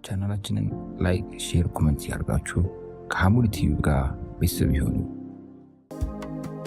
ቻናላችንን ላይክ፣ ሼር፣ ኮሜንት ያርጋችሁ ከሐሙድ ቲዩብ ጋር ቤተሰብ ይሁኑ።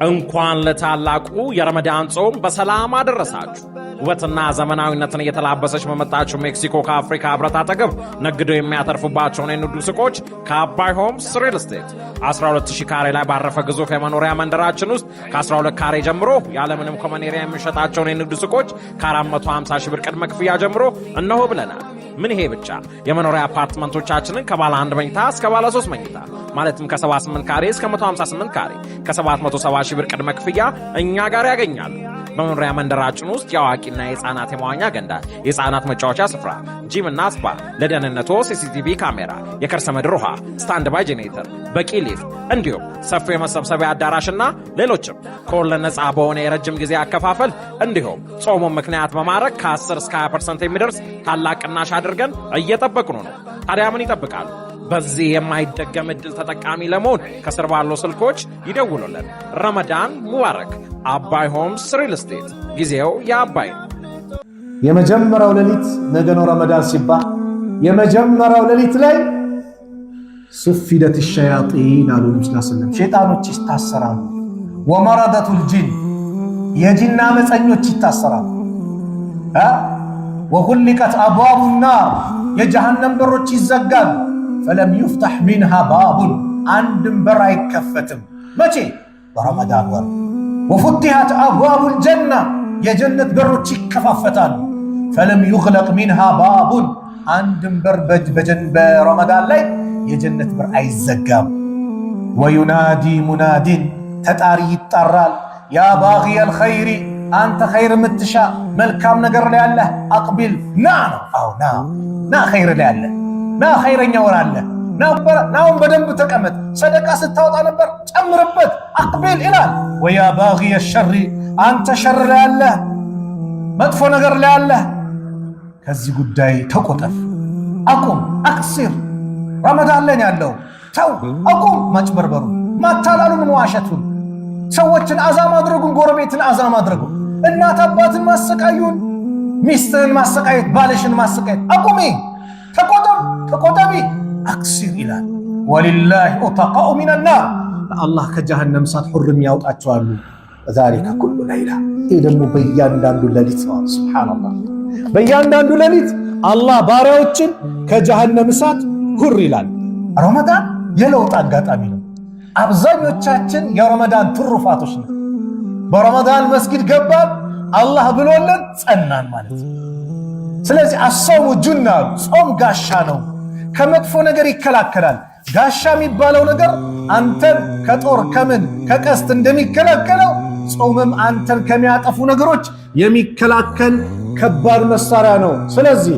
እንኳን ለታላቁ የረመዳን ጾም በሰላም አደረሳችሁ። ውበትና ዘመናዊነትን እየተላበሰች በመጣችው ሜክሲኮ ከአፍሪካ ህብረት አጠገብ ነግደው የሚያተርፉባቸውን የንግድ ሱቆች ከአባይ ሆምስ ሪል ስቴት 12000 ካሬ ላይ ባረፈ ግዙፍ የመኖሪያ መንደራችን ውስጥ ከ12 ካሬ ጀምሮ ያለምንም ኮመኔሪያ የሚሸጣቸውን የንግድ ሱቆች ከ450 ሺህ ብር ቅድመ ክፍያ ጀምሮ እነሆ ብለናል። ምን ይሄ ብቻ! የመኖሪያ አፓርትመንቶቻችንን ከባለ 1 መኝታ እስከ ባለ 3 መኝታ ማለትም ከ78 ካሬ እስከ 158 ካሬ ከ770 ሺህ ብር ቅድመ ክፍያ እኛ ጋር ያገኛሉ። በመኖሪያ መንደራችን ውስጥ የአዋቂና የህፃናት የመዋኛ ገንዳ፣ የህፃናት መጫወቻ ስፍራ፣ ጂም እና ስፓ፣ ለደህንነቶ ሲሲቲቪ ካሜራ፣ የከርሰ ምድር ውሃ፣ ስታንድ ባይ ጄኔሬተር፣ በቂ ሊፍት እንዲሁም ሰፊ የመሰብሰቢያ አዳራሽና ሌሎችም ከወለድ ነፃ በሆነ የረጅም ጊዜ አከፋፈል እንዲሁም ጾሙን ምክንያት በማድረግ ከ10 እስከ 20% የሚደርስ ታላቅ ቅናሽ አድርገን እየጠበቅኑ ነው። ታዲያ ምን ይጠብቃሉ? በዚህ የማይደገም እድል ተጠቃሚ ለመሆን ከስር ባለው ስልኮች ይደውሉልን። ረመዳን ሙባረክ። አባይ ሆምስ ሪል ስቴት። ጊዜው የአባይ ነው። የመጀመሪያው ሌሊት ነገ ነው ረመዳን ሲባል የመጀመሪያው ሌሊት ላይ ሱፊደት الشياطين አሉ ነብዩ ሰለላሁ ሸይጣኖች ይታሰራሉ። ወመረደቱል ጂን የጂና መፀኞች ይታሰራሉ። ወغلقت ابواب النار የጀሃነም በሮች ይዘጋሉ። فلم يفتح منها باب عندم برا يكفتم ماشي برمضان ور وفتحت ابواب الجنه يا جنه بروች ይከፋፈታሉ። فلم يغلق منها باب عندم بر بجنب رمضان ላይ የጀነት በር አይዘጋም። وينادي مناد ተጣሪ ይጣራል። يا باغي الخير አንተ ኸይር ምትሻ መልካም ነገር ላይ ያለ አቅቢል ና አው ና ኸይር ላይ ያለ ና ኸይረኛ ወራለ ናውን በደንብ ተቀመጥ። ሰደቃ ስታወጣ ነበር ጨምርበት። አቅቢል ይላል። ወያ ባጊ الشر አንተ ሸር ላይ ያለ መጥፎ ነገር ላይ ያለ ከዚህ ጉዳይ ተቆጠፍ። አቁም አክሲር ረመዳን ላይ ያለው ተው አቁም። ማጭበርበሩ፣ ማታላሉን፣ መዋሸቱን፣ ሰዎችን አዛ ማድረጉን፣ ጎረቤትን አዛ ማድረጉን፣ እናት አባትን ማሰቃዩን፣ ሚስትህን ማሰቃየት፣ ባልሽን ማሰቃየት አቁሚ። ተቆጠቢ አክሲር ይላል። ወሊላሂ ኡተቃኡ ሚነናር አላህ ከጀሃነም እሳት ሁርም ያውጣቸዋሉ። ዛሊከ ኩሉ ለይላ ይህ ደግሞ በእያንዳንዱ ሌሊት ነው። ሱብሃንአላህ በእያንዳንዱ ሌሊት አላህ ባሪያዎችን ከጀሃነም እሳት ሁር ይላል። ረመዳን የለውጥ አጋጣሚ ነው። አብዛኞቻችን የረመዳን ትሩፋቶች ነው። በረመዳን መስጊድ ገባን አላህ ብሎልን ጸናን ማለት ነው። ስለዚህ አሶሙ ጁና ጾም ጋሻ ነው። ከመጥፎ ነገር ይከላከላል። ጋሻ የሚባለው ነገር አንተን ከጦር ከምን ከቀስት እንደሚከላከለው ጾምም አንተን ከሚያጠፉ ነገሮች የሚከላከል ከባድ መሳሪያ ነው። ስለዚህ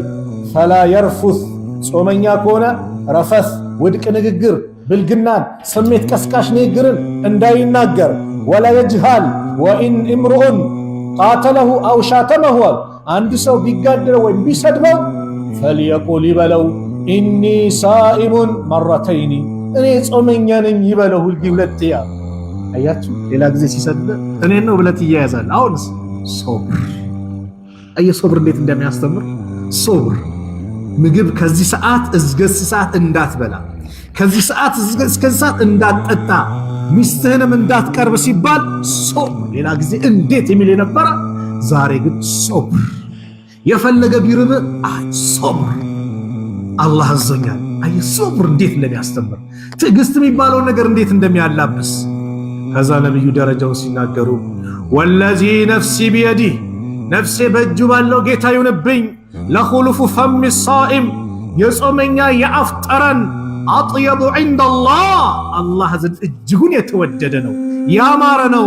ፈላ የርፉስ ጾመኛ ከሆነ ረፈስ፣ ውድቅ ንግግር፣ ብልግናን፣ ስሜት ቀስቃሽ ንግግርን እንዳይናገር። ወላ የጅሃል ወኢን እምሩኡን ቃተለሁ አው ሻተመሁ አንድ ሰው ቢጋደለው ወይም ቢሰድበው ፈልየቁል ይበለው ኢኒ ሳኢሙን መረተይኒ እኔ ጾመኛ ነኝ ይበለው ሁለቴ። አያችሁ ሌላ ጊዜ ሲሰድብ እኔ ነው ብለት ይያያዛል። አሁንስ ሶብር ሶብር እንዴት እንደሚያስተምር ሶብር። ምግብ ከዚህ ሰዓት እስከዚህ ሰዓት እንዳትበላ፣ ከዚህ ሰዓት እስከዚህ ሰዓት እንዳትጠጣ፣ ሚስትህንም እንዳትቀርብ ሲባል ሶብር። ሌላ ጊዜ እንዴት የሚል የነበረ ዛሬ ግን ሶብር። የፈለገ ቢርብ ሶብር አላህ አዘኛል። ሶብር እንዴት እንደሚያስተምር ትዕግስት የሚባለው ነገር እንዴት እንደሚያላብስ ከዛ ነብዩ ደረጃው ሲናገሩ ወለዚ ነፍሲ ቢየዲህ ነፍሴ በእጁ ባለው ጌታ ይሁንብኝ ለኹሉፉ ፈም ሳኢም የጾመኛ የአፍ ጠረን አጥየቡ ዐንደላህ አላህ ዘንድ እጅጉን የተወደደ ነው ያማረ ነው።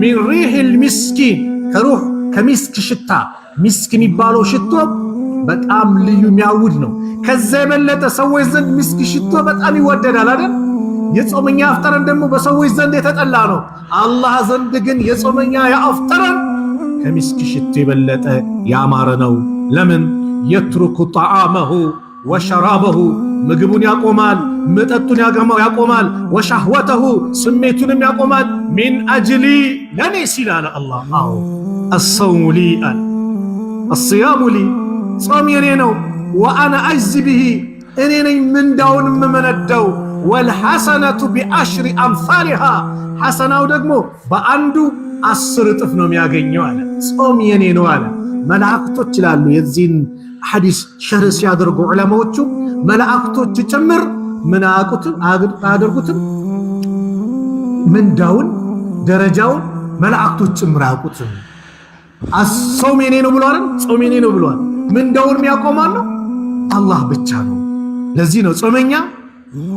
ሚን ሪሂል ሚስኪን ከሩህ ከሚስክ ሽታ ሚስክ የሚባለው ሽቶ በጣም ልዩ የሚያውድ ነው። ከዛ የበለጠ ሰዎች ዘንድ ሚስክ ሽቶ በጣም ይወደዳል አይደል? የጾመኛ አፍ ጠረን ደግሞ በሰዎች ዘንድ የተጠላ ነው። አላህ ዘንድ ግን የጾመኛ የአፍ ጠረን ከሚስክ ሽቶ የበለጠ ያማረ ነው። ለምን? የትሩኩ ጣዓመሁ ወሸራበሁ ምግቡን ያቆማል፣ መጠጡን ያቆማል፣ ወሻህወተሁ ስሜቱንም ያቆማል። ሚን አጅሊ ለኔ ሲላለ አላህ አሰውሙ ሊ አልሲያሙ ሊ ጾም የኔ ነው። ወአና አጅዚ ብሂ እኔ ነኝ ምንዳውን የምመነደው። ወልሐሰነቱ ቢአሽሪ አምሳሊሃ ሐሰናው ደግሞ በአንዱ 10 እጥፍ ነው የሚያገኘው አለ። ጾም የኔ ነው አለ። መላእክቶች ይላሉ የዚህን ሐዲስ ሸርህ ሲያደርጉ ዑለማዎቹ መላእክቶች ጭምር ምን አያደርጉትም ምንዳውን ደረጃውን መላእክቶች ጭምር አያውቁትም። ጾም የኔ ነው ብሏል። ጾም የኔ ነው ብሏል። ምንዳውን የሚያቆማል ነው አላህ ብቻ ነው። ለዚህ ነው ጾመኛ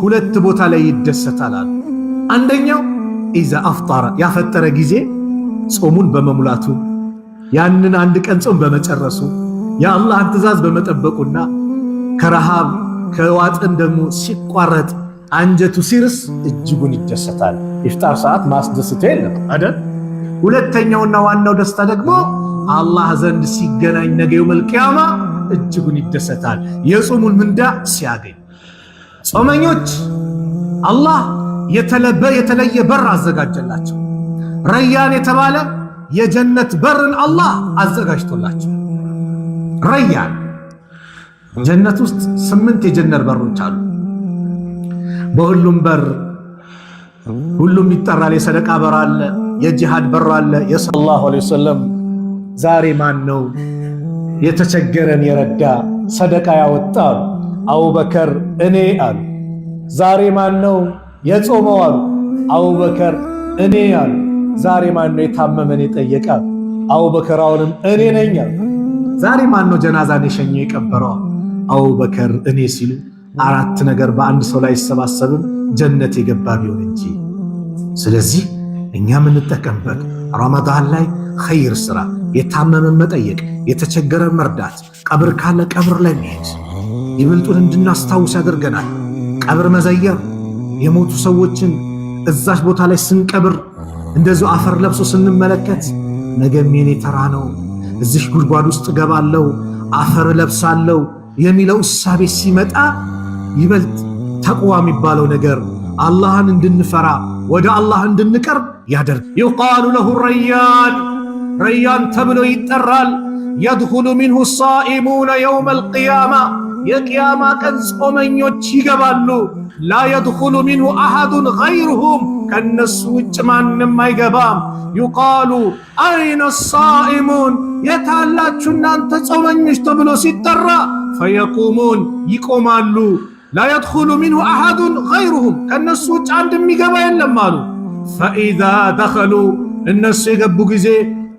2 ቦታ ላይ ይደሰታል። አንደኛው ኢዛ አፍጣረ ያፈጠረ ጊዜ ጾሙን በመሙላቱ ያንን አንድ ቀን ጾም በመጨረሱ የአላህን ትእዛዝ በመጠበቁና ከረሃብ ከዋጥን ደግሞ ሲቋረጥ አንጀቱ ሲርስ እጅጉን ይደሰታል። ኢፍጣር ሰዓት ማስደስቶ የለም አይደል? ሁለተኛውና ዋናው ደስታ ደግሞ አላህ ዘንድ ሲገናኝ ነገ የውመል ቂያማ እጅጉን ይደሰታል የጾሙን ምንዳ ሲያገኝ። ጾመኞች አላህ የተለየ በር አዘጋጀላቸው። ረያን የተባለ የጀነት በርን አላህ አዘጋጅቶላቸው። ረያን ጀነት ውስጥ 8 የጀነት በሮች አሉ። በሁሉም በር ሁሉም ይጠራል። የሰደቃ በር አለ፣ የጂሃድ በር አለ። ሰለላሁ ዐለይሂ ወሰለም ዛሬ ማን ነው የተቸገረን የረዳ ሰደቃ ያወጣ? አቡበከር እኔ አሉ። ዛሬ ማን ነው የጾመው አሉ። አቡበከር እኔ አሉ። ዛሬ ማን ነው የታመመን የጠየቀ? አቡበከር አሁንም እኔ ነኝ አሉ። ዛሬ ማን ነው ጀናዛን የሸኘው የቀበረው? አቡበከር እኔ ሲሉ 4 ነገር በአንድ ሰው ላይ አይሰባሰብም ጀነት የገባ ቢሆን እንጂ። ስለዚህ እኛ የምንጠቀምበት ረመዳን ላይ ኸይር ስራ፣ የታመመን መጠየቅ፣ የተቸገረን መርዳት፣ ቀብር ካለ ቀብር ላይ መሄድ ይበልጡን እንድናስታውስ ያደርገናል። ቀብር መዘየር፣ የሞቱ ሰዎችን እዛች ቦታ ላይ ስንቀብር እንደዚሁ አፈር ለብሶ ስንመለከት ነገም የኔ ተራ ነው፣ እዚህ ጉድጓድ ውስጥ ገባለው፣ አፈር ለብሳለው የሚለው እሳቤ ሲመጣ ይበልጥ ተቅዋ የሚባለው ነገር አላህን እንድንፈራ ወደ አላህ እንድንቀርብ ያደርግ። ይቃሉ ለሁ ረያን፣ ረያን ተብሎ ይጠራል። የድኹሉ ሚንሁ ሳኢሙነ የውመል ቂያማ፣ የቂያማ ቀን ጾመኞች ይገባሉ። ላ የድኹሉ ሚንሁ አሐዱን ገይሩሁም፣ ከነሱ ውጭ ማንም አይገባም። ዩቃሉ አይነ ሳኢሙን፣ የታላችሁ እናንተ ጾመኞች ተብሎ ሲጠራ ፈየቁሙን፣ ይቆማሉ። ላ የድኹሉ ሚንሁ አሐዱን ገይሩሁም፣ ከነሱ ውጭ አንድ የሚገባ የለም አሉ። ፈኢዛ ደኸሉ፣ እነሱ የገቡ ጊዜ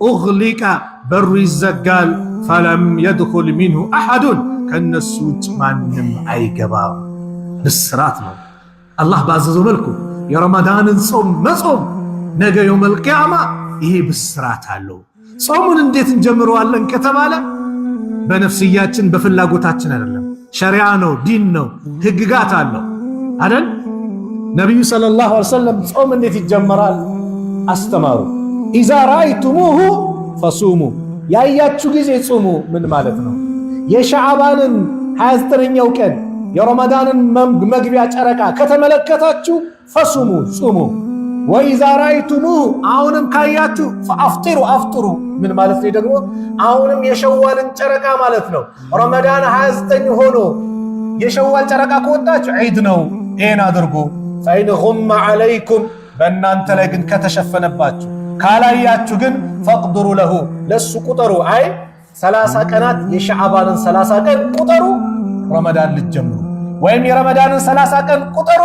ኡግሊቀ፣ በሩ ይዘጋል። ፈለም የድኹል ሚንሁ አሐዱን፣ ከነሱ ውጭ ማንም አይገባም። ብስራት ነው። አላህ ባዘዘው መልኩ የረመዳንን ጾም መጾም ነገ የውመል ቂያማ ይሄ ብስራት አለው። ጾሙን እንዴት እንጀምረዋለን ከተባለ በነፍስያችን በፍላጎታችን አይደለም። ሸሪዓ ነው፣ ዲን ነው፣ ህግጋት አለው አይደል? ነቢዩ ሰለላሁ ዐለይሂ ወሰለም ጾም እንዴት ይጀመራል አስተማሩ። ኢዛ ረአይቱሙሁ ፈሱሙ፣ ያያችሁ ጊዜ ጹሙ። ምን ማለት ነው? የሻዕባንን 29ኛው ቀን የረመዳንን መግቢያ ጨረቃ ከተመለከታችሁ ፈሱሙ፣ ጹሙ። ወኢዛ ረአይቱሙሁ፣ አሁንም ካያችሁ ፈአፍጢሩ፣ አፍጥሩ። ምን ማለት ነው ደግሞ? አሁንም የሸዋልን ጨረቃ ማለት ነው። ረመዳን 29 ሆኖ የሸዋል ጨረቃ ከወጣችሁ ዒድ ነው፣ ይሄን አድርጉ። ፈኢን ጉመ ዐለይኩም፣ በእናንተ ላይ ግን ከተሸፈነባችሁ ካላያችሁ ግን ፈቅድሩ ለሁ፣ ለሱ ቁጠሩ። አይ 30 ቀናት የሻዕባንን 30 ቀን ቁጠሩ ረመዳን ልትጀምሩ፣ ወይም የረመዳንን 30 ቀን ቁጠሩ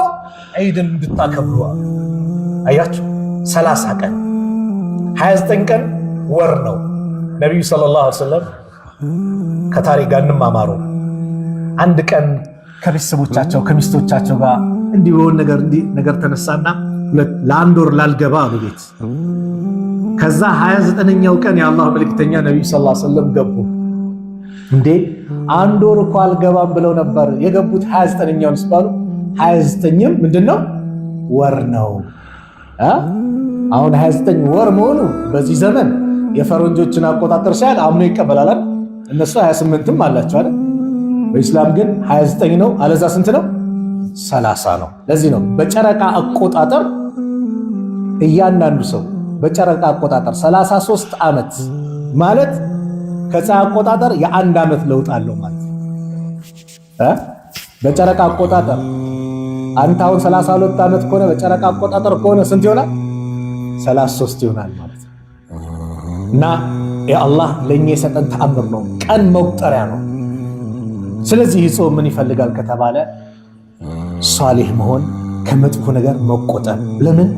ዒድን እንድታከብሩ። አያችሁ 30 ቀን 29 ቀን ወር ነው። ነቢዩ ሰለላሁ ዐለይሂ ወሰለም ከታሪክ ጋር እንማማሩ። አንድ ቀን ከቤተሰቦቻቸው ከሚስቶቻቸው ጋር እንዲህ በሆነ ነገር ተነሳና ለአንድ ወር ላልገባ አሉ ቤት። ከዛ 29ኛው ቀን የአላህ መልእክተኛ ነቢዩ ሰለላሁ ዐለይሂ ወሰለም ገቡ። እንዴ አንድ ወር እኮ አልገባም ብለው ነበር የገቡት 29ኛውን ሲባሉ 29ም ምንድነው ወር ነው። አሁን 29 ወር መሆኑ በዚህ ዘመን የፈረንጆችን አቆጣጠር ሳይል አምኖ ይቀበላል። እነሱ 28ም አላቸው አይደል? በእስላም ግን 29 ነው። አለዛ ስንት ነው? 30 ነው። ለዚህ ነው በጨረቃ አቆጣጠር እያንዳንዱ ሰው በጨረቃ አቆጣጠር 33 ዓመት ማለት ከፀሐይ አቆጣጠር የ1 ዓመት ለውጥ አለው ማለት በጨረቃ አቆጣጠር አንተ አሁን 32 ዓመት ከሆነ በጨረቃ አቆጣጠር ከሆነ ስንት ይሆናል? 33 ይሆናል ማለት ነው። እና የአላህ ለኛ የሰጠን ተአምር ነው፣ ቀን መቁጠሪያ ነው። ስለዚህ ጾም ምን ይፈልጋል ከተባለ ሷሊህ መሆን፣ ከመጥፎ ነገር መቆጠብ። ለምን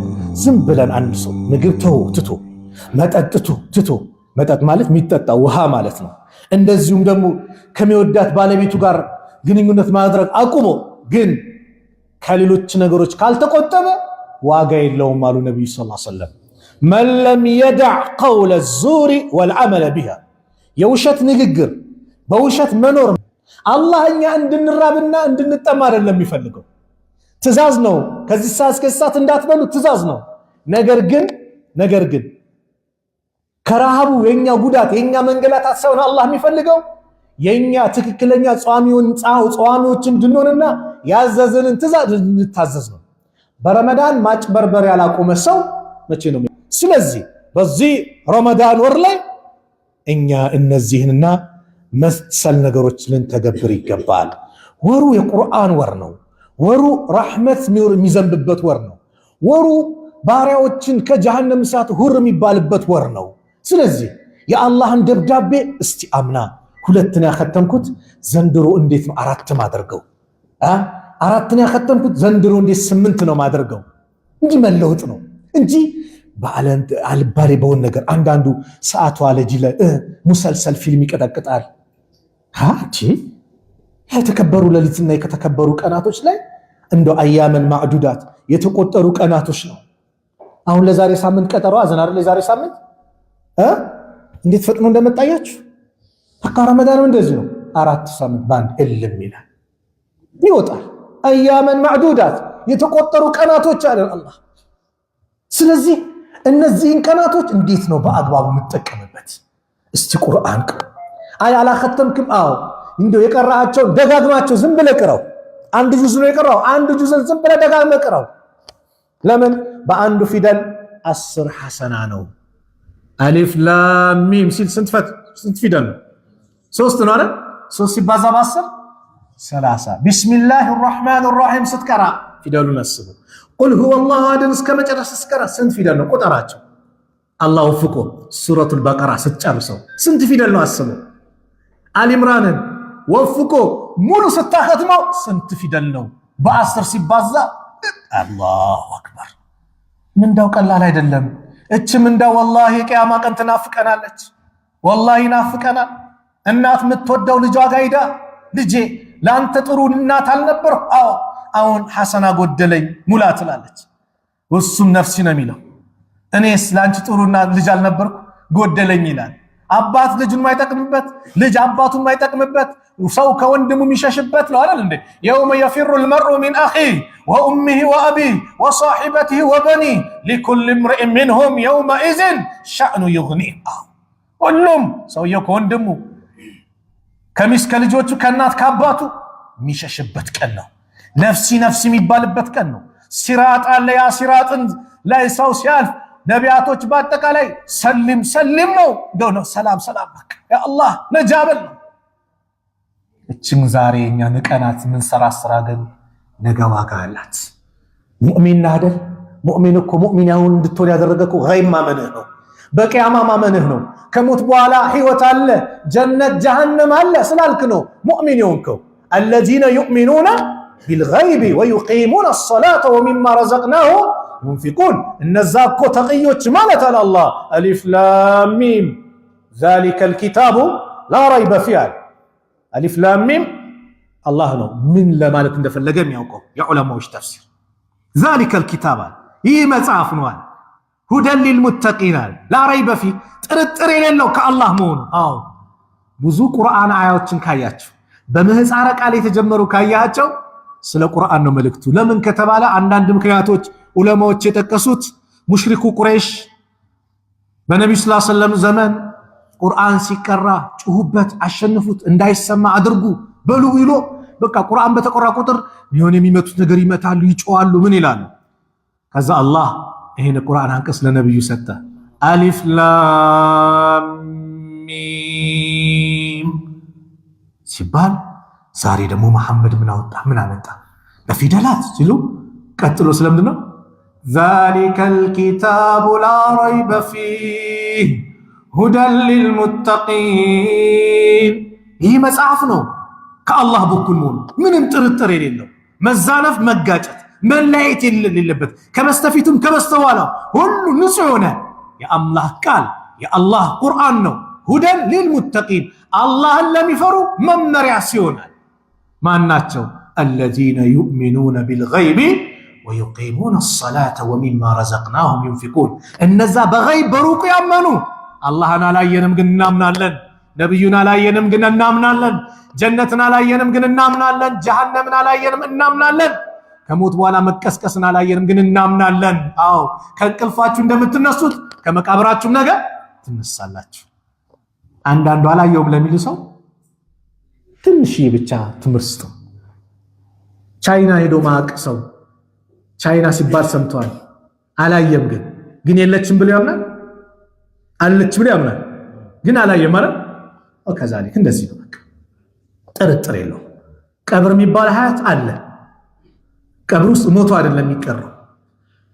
ዝም ብለን አንድ ሰው ምግብ ትቶ መጠጥ ትቶ መጠጥ ማለት የሚጠጣ ውሃ ማለት ነው። እንደዚሁም ደግሞ ከሚወዳት ባለቤቱ ጋር ግንኙነት ማድረግ አቁሞ ግን ከሌሎች ነገሮች ካልተቆጠበ ዋጋ የለውም አሉ ነብዩ ሰለላሁ ዐለይሂ ወሰለም። መን ለም የደዕ ቀውለ ዙሪ ወልዓመለ ቢሃ፣ የውሸት ንግግር በውሸት መኖር። አላህ እኛ እንድንራብና እንድንጠማ አይደለም የሚፈልገው፣ ትእዛዝ ነው። ከዚህ ሰዓት እስከ ሰዓት እንዳትበሉ ትእዛዝ ነው። ነገር ግን ከረሃቡ የኛ ጉዳት የኛ መንገላታት ሳይሆን አላህ የሚፈልገው የኛ ትክክለኛ ጿሚዎች እንድንሆንና ያዘዘንን ትእዛዝ እንድንታዘዝ ነው። በረመዳን ማጭበርበር ያላቆመ ሰው መቼ ነው? ስለዚህ በዚህ ረመዳን ወር ላይ እኛ እነዚህንና መሰል ነገሮች ልንተገብር ይገባል። ወሩ የቁርአን ወር ነው። ወሩ ረሕመት የሚዘንብበት ወር ነው። ወሩ ባሪያዎችን ከጀሃነም እሳት ሁር የሚባልበት ወር ነው። ስለዚህ የአላህን ደብዳቤ እስቲ አምና 2 ያከተምኩት ዘንድሮ እንዴት ነው 4 ማድረገው? 4 ያከተምኩት ዘንድሮ እንዴት 8 ነው ማድረገው? እንጂ መለወጥ ነው እንጂ አልባሌ በሆነ ነገር አንዳንዱ ሰዓቱ አለጂ ሙሰልሰል ፊልም ይቀጠቅጣል። የተከበሩ ሌሊትና የተከበሩ ቀናቶች ላይ እንደ አያመን ማዕዱዳት የተቆጠሩ ቀናቶች ነው። አሁን ለዛሬ ሳምንት ቀጠሮ አዘን አይደል? ለዛሬ ሳምንት እንዴት ፈጥኖ እንደመጣያችሁ በቃ ረመዳንም እንደዚህ ነው። 4 ሳምንት ባንድ እልም ይላል ይወጣል። አያመን ማዕዱዳት የተቆጠሩ ቀናቶች አለ አላህ። ስለዚህ እነዚህን ቀናቶች እንዴት ነው በአግባቡ የምትጠቀምበት? እስቲ ቁርአን አላከተምክም? አዎ እንደው የቀራቸው ደጋግማቸው ዝም ብለህ ቅራው። 1 ጁዝ ነው የቀራው፣ 1 ጁዝ ዝም ብለህ ደጋግመህ ቅራው። ለምን በአንዱ ፊደል 10 ሐሰና ነው። አሊፍ ላም ሚም ሲል ስንት ፊደል ነው? 3 ነው አይደል? 3 ሲባዛ በ10 30። ቢስሚላሂ ራህማን ራሂም ስትቀራ ፊደሉን አስቡ። ቁል ሁወ አላሁ አሐድ እስከ መጨረሻ ስትቀራ ስንት ፊደል ነው? ቁጥራቸው አላሁ ፍቆ ሱረቱል በቀራ ስትጨርሰው ስንት ፊደል ነው? አስቡ። አሊ ኢምራንን ወፍቆ ሙሉ ስታኸትመው ስንት ፊደል ነው? በ10 ሲባዛ አላሁ አክበር። ምንዳው ቀላል አይደለም። ምንዳው ወላሂ ቂያማ ቀን ትናፍቀናለች። ወላሂ ናፍቀናል። እናት የምትወደው ልጇ ጋር ሄዳ ልጄ ለአንተ ጥሩ እናት አልነበርኩ? አዎ አሁን ሐሰና ጎደለኝ ሙላ ትላለች። እሱም ነፍሲ ነው የሚለው። እኔስ ለአንቺ ጥሩ ልጅ አልነበርኩ ጎደለኝ ይላል። አባት ልጁን ማይጠቅምበት፣ ልጅ አባቱን ማይጠቅምበት፣ ሰው ከወንድሙ የሚሸሽበት ነው አይደል እንዴ? የውመ የፊሩ ልመርኡ ሚን አኺህ ወኡሚህ ወአቢህ ወሳሒበቲህ ወበኒህ ሊኩል እምሪእ ሚንሁም የውመኢዝን ሸእኑ ዩግኒህ። ሁሉም ሰውየው ከወንድሙ ከሚስት ከልጆቹ ከእናት ከአባቱ የሚሸሽበት ቀን ነው። ነፍሲ ነፍሲ የሚባልበት ቀን ነው። ሲራጥ አለ። ያ ሲራጥን ላይ ሰው ሲያልፍ ነቢያቶች በአጠቃላይ ሰሊም ሰሊም ነው እንደው ነው ሰላም ሰላም በቃ ያ አላህ ነጃበል ነው። እቺም ዛሬ እኛ ንቀናት ምን ሰራ ግን ነገ ዋጋ አላት። ሙእሚን አይደል? ሙእሚን እኮ ሙእሚን ያሁን እንድትሆን ያደረገው ገይብ ማመንህ ነው። በቂያማ ማመንህ ነው። ከሞት በኋላ ህይወት አለ፣ ጀነት ጀሃነም አለ ስላልክ ነው ሙእሚን የሆንከው። الذين يؤمنون بالغيب ويقيمون الصلاة ومما رزقناهم ينفقون። እነዛ እኮ ተቅዮች ማለት አለ አላህ። አሊፍ ላም ሚም ذلك الكتاب لا ريب فيه። አሊፍ ላም ሚም አላህ ነው ምን ለማለት እንደፈለገ የሚያውቀው የዑለማዎች ተፍሲር። ذلك الكتاب ይህ መጽሐፍ ነው አለ ሁደን ሊልሙተቂን ላ ረይበ ፊህ ጥርጥር የሌለው ከአላህ መሆኑ። አዎ ብዙ ቁርአን አያዎችን ካያችሁ በምህፃረ ቃል የተጀመሩ ካያቸው ስለ ቁርአን ነው መልእክቱ። ለምን ከተባለ አንዳንድ ምክንያቶች ዑለማዎች የጠቀሱት ሙሽሪኩ ቁረይሽ በነብዩ ሰለላሁ ዐለይሂ ወሰለም ዘመን ቁርአን ሲቀራ ጩሁበት፣ አሸንፉት፣ እንዳይሰማ አድርጉ በሉ ይሎ በቃ ቁርአን በተቆራ ቁጥር የሆነ የሚመቱት ነገር ይመታሉ፣ ይጮዋሉ፣ ምን ይላሉ። ከዛ አላህ ይሄን ቁርአን አንቀስ ለነብዩ ሰጠ። አሊፍ ላም ሚም ሲባል ዛሬ ደግሞ መሐመድ ምን አወጣ ምን አመጣ በፊደላት ሲሉ ቀጥሎ ስለምንድን ነው ذلك الكتاب لا ريب فيه هدى للمتقين ይህ መጽሐፍ ነው ከአላህ በኩል ነው ምንም ጥርጥር የሌለው መዛነፍ መጋጨት መለያየት የሌለበት ከበስተፊቱም ከበስተኋላ ሁሉ ንጹህ ሆነ የአላህ ቃል የአላህ ቁርአን ነው ሁደን للمتقين አላህን ለሚፈሩ መመሪያ ሲሆናል ማናቸው الذين يؤمنون بالغيب ويقيمون الصلاة ومما رزقناهم ينفقون እነዛ በغይብ በሩቅ ያመኑ አላህን አላየንም ግን እናምናለን ነብዩን አላየንም ግን እናምናለን ጀነትን አላየንም ግን እናምናለን ጀሃነምን አላየንም እናምናለን ከሞት በኋላ መቀስቀስን አላየንም ግን እናምናለን አዎ ከእንቅልፋችሁ እንደምትነሱት ከመቃብራችሁ ነገ ትነሳላችሁ አንዳንዱ አላየውም ለሚሉ ሰው ትንሽ ብቻ ትምርስቱ ቻይና ሄዶ ማቅ ሰው ቻይና ሲባል ሰምቷል አላየም ግን የለችም ብሎ ያምናል አለች ብሎ ያምናል ግን አላየም ማለት ወከዛሊክ እንደዚህ ነው ጥርጥር የለው ቀብር የሚባል ሀያት አለ ቀብር ውስጥ ሞቶ አይደለም የሚቀረው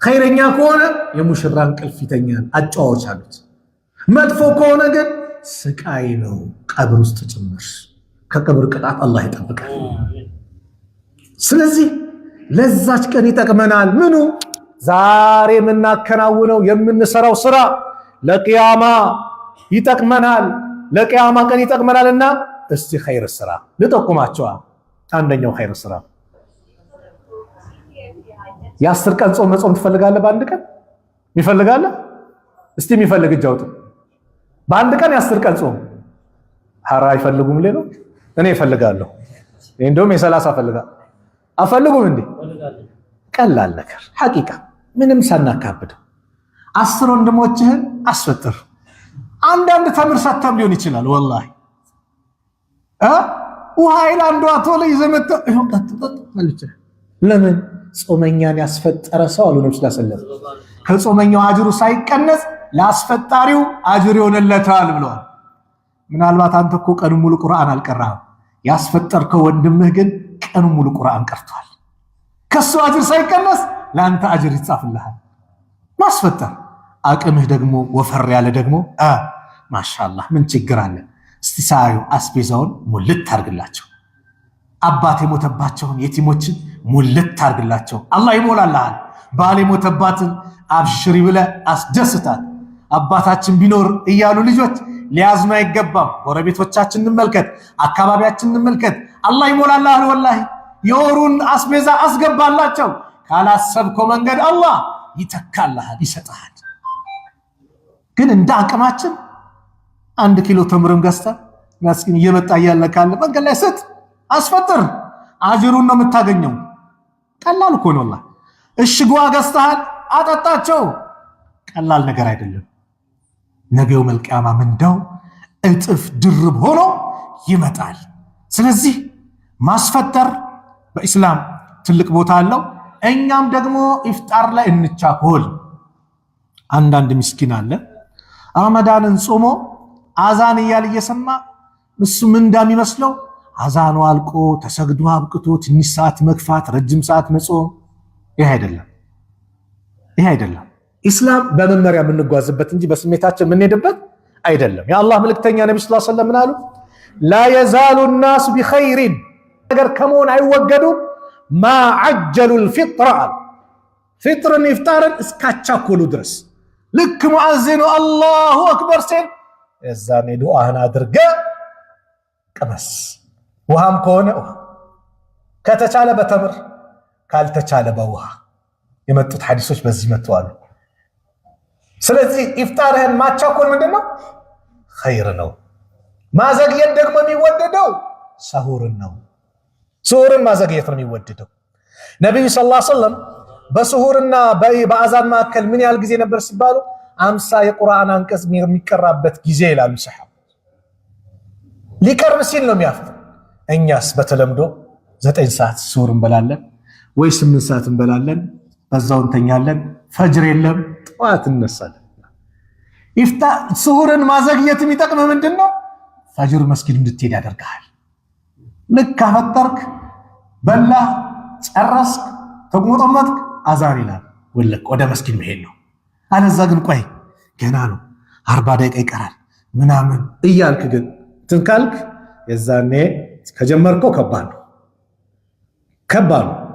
ኸይረኛ ከሆነ የሙሽራ እንቅልፍ ይተኛል አጫዋች አሉት መጥፎ ከሆነ ግን ስቃይ ነው ቀብር ውስጥ ጭምር ከቀብር ቅጣት አላህ ይጠብቃል ስለዚህ ለዛች ቀን ይጠቅመናል ምኑ ዛሬ የምናከናውነው የምንሰራው ስራ ለቂያማ ይጠቅመናል ለቂያማ ቀን ይጠቅመናልና እስቲ ኸይር ስራ ልጠቁማቸው አንደኛው ኸይር ስራ የ10 ቀን ጾም መጾም ትፈልጋለህ በአንድ ቀን ይፈልጋለህ እስቲ የሚፈልግ እጅ አውጡ በአንድ ቀን የ10 ቀን ጾም ሐራ አይፈልጉም ሌሎች እኔ እፈልጋለሁ እንደውም የ30 እፈልጋለሁ አፈልጉም እንዴ ቀላል ነገር ሐቂቃ ምንም ሳናካብድ 10 ወንድሞችህን አስፈጥር አንዳንድ ተምር ሰተም ሊሆን ይችላል ወላሂ ውሃ ኢላንዱ አቶለ ይዘመተ ይሁን ተጠጥ ማለት ለምን ጾመኛን ያስፈጠረ ሰው አሉ ነብዩ ሰለላሁ ዐለይሂ ወሰለም ከጾመኛው አጅሩ ሳይቀነስ ለአስፈጣሪው አጅር ይሆንለታል ብለዋል ምናልባት አንተ እኮ ቀኑ ሙሉ ቁርአን አልቀራህም ያስፈጠርከው ወንድምህ ግን ቀኑ ሙሉ ቁርአን ቀርቷል ከሱ አጅር ሳይቀነስ ለአንተ አጅር ይጻፍልሃል ማስፈጠር አቅምህ ደግሞ ወፈር ያለ ደግሞ ማሻአላህ ምን ችግር አለ እስቲ ሳዩ አስቤዛውን ሙልት ታርግላቸው አባት የሞተባቸውን የቲሞችን ሙልት ታርግላቸው አላህ ይሞላልሃል ባል የሞተባትን አብሽሪ ብለ አስደስታት አባታችን ቢኖር እያሉ ልጆች ሊያዝኑ አይገባም ጎረቤቶቻችን እንመልከት አካባቢያችን እንመልከት አላህ ይሞላልሃል ወላሂ የወሩን አስቤዛ አስገባላቸው ካላሰብከው መንገድ አላህ ይተካልሃል ይሰጣል ግን እንደ አቅማችን 1 ኪሎ ተምርም ገዝታ መስኪን እየመጣ ያለ ካለ መንገድ ላይ ስጥ አስፈጥር አጅሩን ነው የምታገኘው ቀላል እኮ ነው ወላሂ እሽጓ ገዝተሃል አጠጣቸው ቀላል ነገር አይደለም ነገው መልቂያማ ምንዳው እጥፍ ድርብ ሆኖ ይመጣል ስለዚህ ማስፈጠር በእስላም ትልቅ ቦታ አለው እኛም ደግሞ ኢፍጣር ላይ እንቻኮል አንዳንድ ምስኪን አለ ረመዳንን ጾሞ አዛን እያለ እየሰማ እሱ ምን እንደሚመስለው አዛኑ አልቆ ተሰግዶ አብቅቶ ትንሽ ሰዓት መግፋት ረጅም ሰዓት መጾም ይሄ አይደለም ኢስላም በመመሪያ የምንጓዝበት እንጂ በስሜታችን የምንሄድበት አይደለም የአላህ መልእክተኛ ነብዩ ሰለላሁ ዐለይሂ ወሰለም ምን አሉ لا يزال الناس بخير ነገር ከመሆን አይወገዱም ما عجلوا الفطر فطرን ኢፍጣርን እስካቻኮሉ ድረስ ልክ ሙአዚኑ አላሁ አክበር ሲል እዛኔ ዱዓህን አድርገ ቀመስ ውሃም ከሆነ ውሃ ከተቻለ በተምር ካልተቻለ በውሃ የመጡት ሐዲሶች በዚህ መጥተዋል ስለዚህ ኢፍጣርህን ማቻኮል ምንድነው ኸይር ነው ማዘግየት ደግሞ የሚወደደው ሰሁርን ነው ሱሁርን ማዘግየት ነው የሚወደደው ነብዩ ሰለላሁ ዐለይሂ ወሰለም በሱሁርና በአዛን መካከል ምን ያህል ጊዜ ነበር ሲባሉ 50 የቁርአን አንቀጽ የሚቀራበት ጊዜ ይላሉ ሰሃባ ሊቀርብ ሲል ነው የሚያፍጥ እኛስ በተለምዶ 9 ሰዓት ሱሁር እንበላለን ወይ 8 ሰዓት እንበላለን በዛው እንተኛለን ፈጅር የለም ጠዋት እንነሳለን ሱሁርን ማዘግየት የሚጠቅመው ምንድነው ፈጅር መስጊድ እንድትሄድ ያደርጋል ልክ ካፈጠርክ በላ ጨረስክ ተቆመጠመጥክ አዛን ይላል ወለቅ ወደ መስጊድ መሄድ ነው። አለዛ ግን ቆይ ገና ነው 40 ደቂቃ ይቀራል ምናምን እያልክ ግን ትንካልክ የዛኔ ከጀመርከው ከባድ ነው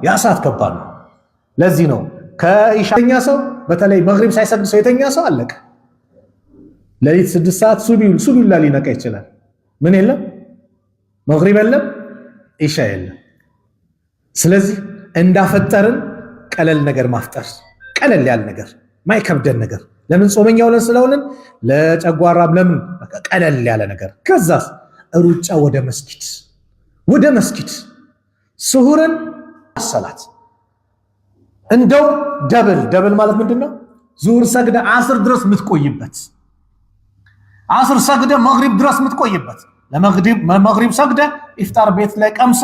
ያ ሰዓት ከባድ ነው። ለዚህ ነው ከኢሻኛ ሰው በተለይ መግሪብ ሳይሰግድ ሰው የተኛ ሰው አለቀ። ለሊት 6 ሰዓት ሱቢው ሊነቃ ይችላል። ምን የለም መግሪብ የለም ኢሻ የለም። ስለዚህ እንዳፈጠርን ቀለል ነገር ማፍጠር ቀለል ያለ ነገር ማይከብደን ነገር ለምን ጾመኛ ሆነን ስለሆነን ለጨጓራም ለምን ቀለል ያለ ነገር ከዛስ ሩጫ ወደ መስጊድ ሱሁርን ሰላት እንደው ደብል ማለት ምንድነው? ዙሁር ሰግደ አስር ድረስ ምትቆይበት አስር ሰግደ መግሪብ ድረስ ምትቆይበት ለመግሪብ ሰግደ ኢፍጣር ቤት ላይ ቀምሰ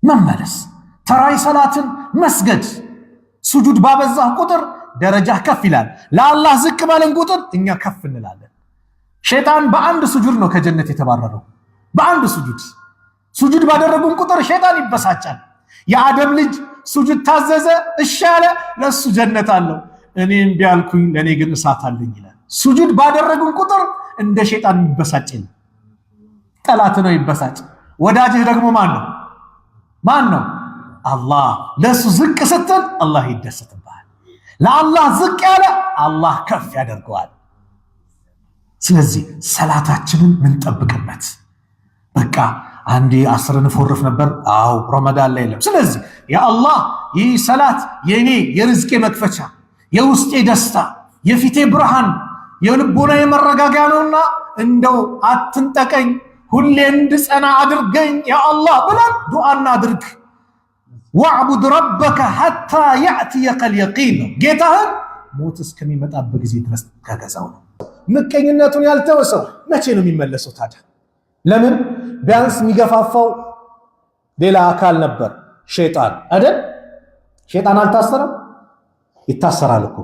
መመለስ ተራይ ሰላትን መስገድ ሱጁድ ባበዛህ ቁጥር ደረጃ ከፍ ይላል። ለአላህ ዝቅ ባለን ቁጥር እኛ ከፍ እንላለን። ሸይጣን በአንድ ሱጁድ ነው ከጀነት የተባረረው። በአንድ ሱጁድ ባደረጉን ቁጥር ሸይጣን ይበሳጫል። የአደም ልጅ ሱጁድ ታዘዘ እሺ አለ ለሱ ጀነት አለው። እኔም ቢያልኩኝ ለኔ ግን እሳት አለኝ ይላል። ሱጁድ ባደረጉን ቁጥር እንደ ሸይጣን ይበሳጭል። ጠላት ነው ይበሳጭ። ወዳጅህ ደግሞ ማን ነው? አላህ። ለሱ ዝቅ ስትል አላህ ይደሰትብሃል። ለአላህ ዝቅ ያለ አላህ ከፍ ያደርገዋል። ስለዚህ ሰላታችንን ምንጠብቅበት በቃ አንዴ 10 ንፎርፍ ነበር። አው ረመዳን ላይ የለም። ስለዚህ ያ አላህ ይህ ሰላት የኔ የርዝቄ መክፈቻ፣ የውስጤ ደስታ፣ የፊቴ ብርሃን፣ የልቦናዬ መረጋጋያ ነውና እንደው አትንጠቀኝ፣ ሁሌ እንድጸና አድርገኝ ያ አላህ ብለን ዱዓ እናድርግ። ወዕቡድ ረበከ ሐታ ያእትየከል የቂን ነው። ጌታህን ሞት እስከሚመጣበት ጊዜ ድረስ ተገዛው ነው። ምቀኝነቱን ያልተወ ሰው መቼ ነው የሚመለሰው ታዲያ? ለምን? ቢያንስ የሚገፋፋው ሌላ አካል ነበር ሸይጣን አይደል? ሸይጣን አልታሰረም? ይታሰራል እኮ